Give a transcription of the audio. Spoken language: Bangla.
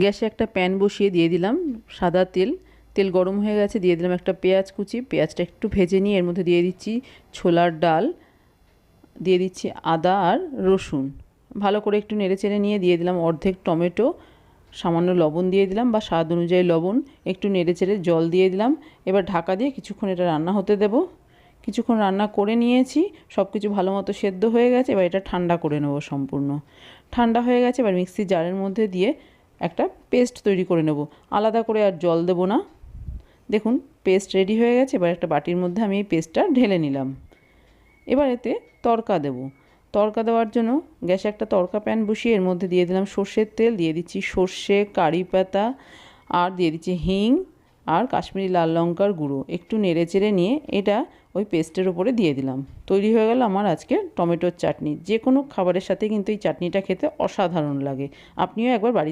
গ্যাসে একটা প্যান বসিয়ে দিয়ে দিলাম সাদা তেল। তেল গরম হয়ে গেছে, দিয়ে দিলাম একটা পেঁয়াজ কুচি। পেঁয়াজটা একটু ভেজে নিয়ে এর মধ্যে দিয়ে দিচ্ছি ছোলার ডাল, দিয়ে দিচ্ছি আদা আর রসুন। ভালো করে একটু নেড়েচেড়ে নিয়ে দিয়ে দিলাম অর্ধেক টমেটো, সামান্য লবণ দিয়ে দিলাম বা স্বাদ অনুযায়ী লবণ, একটু নেড়েচেড়ে জল দিয়ে দিলাম। এবার ঢাকা দিয়ে কিছুক্ষণ এটা রান্না হতে দেব। কিছুক্ষণ রান্না করে নিয়েছি, সব কিছু ভালো মতো সেদ্ধ হয়ে গেছে। এবার এটা ঠান্ডা করে নেব সম্পূর্ণ। ঠান্ডা হয়ে গেছে, এবার মিক্সির জারের মধ্যে দিয়ে একটা পেস্ট তৈরি করে নেব। আলাদা করে আর জল দেব না। দেখুন পেস্ট রেডি হয়ে গেছে। এবার একটা বাটির মধ্যে আমি এই পেস্টটা ঢেলে নিলাম। এবার এতে তড়কা দেব। তড়কা দেওয়ার জন্য গ্যাসে একটা তড়কা প্যান বসিয়ে এর মধ্যে দিয়ে দিলাম সর্ষের তেল, দিয়ে দিচ্ছি সর্ষে, কারি পাতা আর দিয়ে দিচ্ছি হিং আর কাশ্মীরি লাল লঙ্কার গুঁড়ো। একটু নেড়েচেড়ে নিয়ে এটা ওই পেস্টের ওপরে দিয়ে দিলাম। তৈরি হয়ে গেল আমার আজকে টমেটোর চাটনি। যে কোনো খাবারের সাথে কিন্তু এই চাটনিটা খেতে অসাধারণ লাগে। আপনিও একবার বাড়িতে